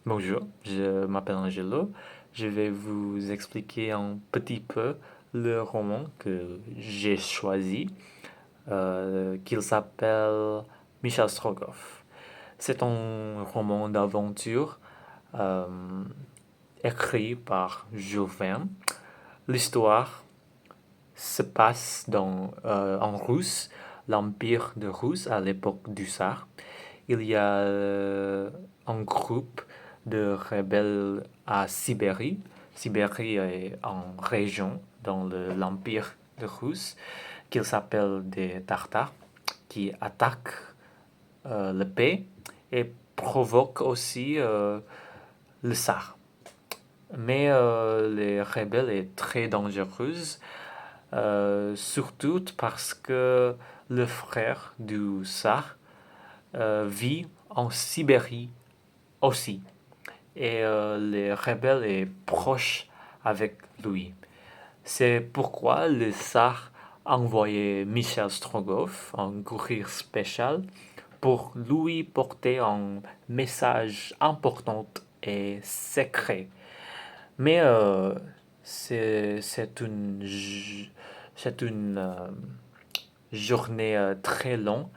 Bonjour, je m'appelle Angelo. Je vais vous expliquer un petit peu le roman que j'ai choisi, qu'il s'appelle Michel Strogoff. C'est un roman d'aventure euh, écrit par Jules Verne. L'histoire se passe en Russe, l'Empire de Russe à l'époque du Tsar. Il y a un groupe de rebelles à Sibérie. Sibérie est en région dans l'Empire de Russe, qu'ils s'appellent des Tartares, qui attaquent le pays et provoquent aussi le Tsar. Mais les rebelles est très dangereuse, surtout parce que le frère du Tsar vit en Sibérie aussi. Et les rebelles est proche avec lui. C'est pourquoi le tsar a envoyé Michel Strogoff, un courrier spécial, pour lui porter un message important et secret. Mais c'est une journée très longue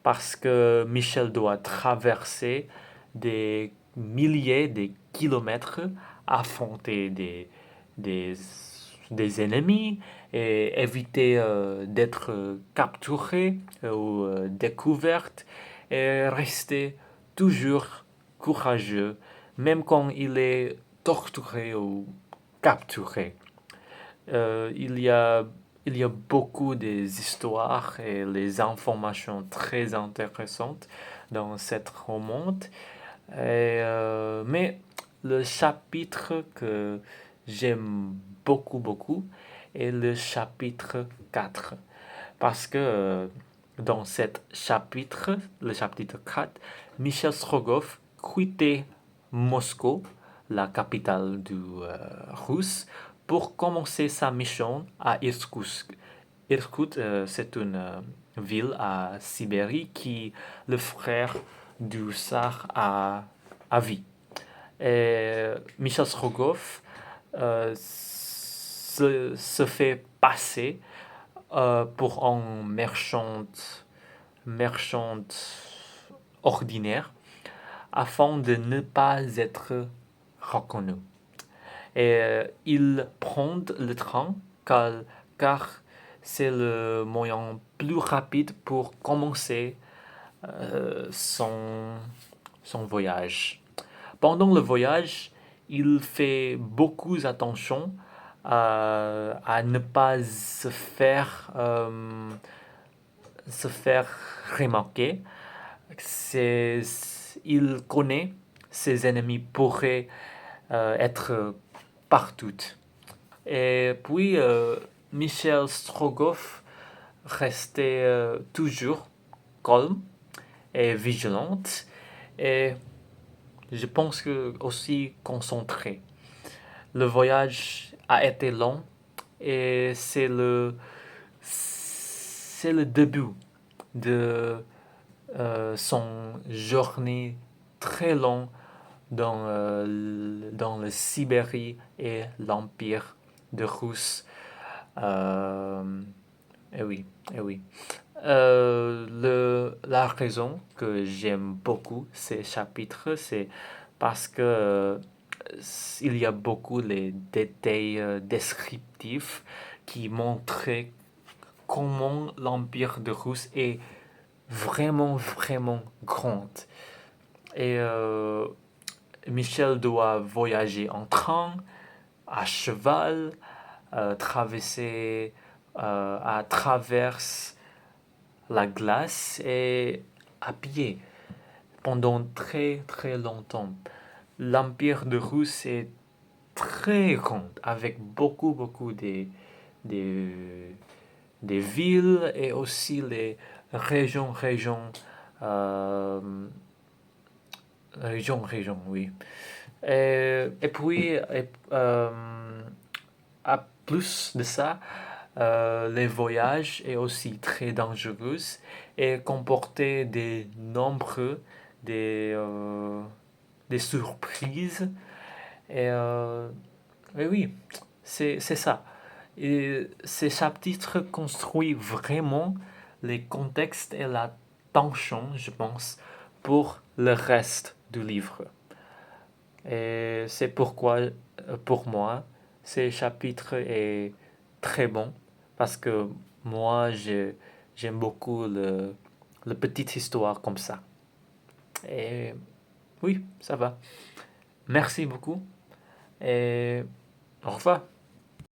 parce que Michel doit traverser des milliers de kilomètres, affronter des, des ennemis et éviter d'être capturé ou découvert et rester toujours courageux, même quand il est torturé ou capturé. Euh, il y a, il y a beaucoup des histoires et les informations très intéressantes dans cette roman. Mais le chapitre que j'aime beaucoup est le chapitre 4. Parce que dans cet chapitre, le chapitre 4, Michel Strogoff quittait Moscou, la capitale du Russe, pour commencer sa mission à Irkoutsk. Irkoutsk, c'est une ville à Sibérie qui le frère du Tsar a vu. Et Michel Strogoff se fait passer pour un marchand ordinaire afin de ne pas être reconnu. Et il prend le train car c'est le moyen plus rapide pour commencer son voyage. Pendant le voyage, il fait beaucoup attention à ne pas se faire remarquer. C'est, il connaît ses ennemis pourraient être partout. Et puis, Michel Strogoff restait toujours calme et vigilante et je pense que aussi concentré. Le voyage a été long et c'est le début de son journée très long dans le Sibérie et l'Empire de Russe. Euh, et oui, et oui. La raison que j'aime beaucoup ces chapitres, c'est parce que il y a beaucoup les détails descriptifs qui montrent comment l'Empire de Russe est vraiment grand. Et Michel doit voyager en train, à cheval, traverser à travers la glace et à pied pendant très longtemps. L'Empire de Russe est très grand, avec beaucoup des, des villes et aussi les régions, euh, régions, oui. Et puis, à plus de ça, les voyages est aussi très dangereux et comporter des nombreux des, euh, des surprises. Et, et oui, c'est ça. Et ces chapitres construisent vraiment les contextes et la tension, je pense, pour le reste du livre. Et c'est pourquoi, pour moi, ces chapitres est très bon parce que moi, j'aime beaucoup le petite histoire comme ça. Et oui, ça va. Merci beaucoup et au revoir.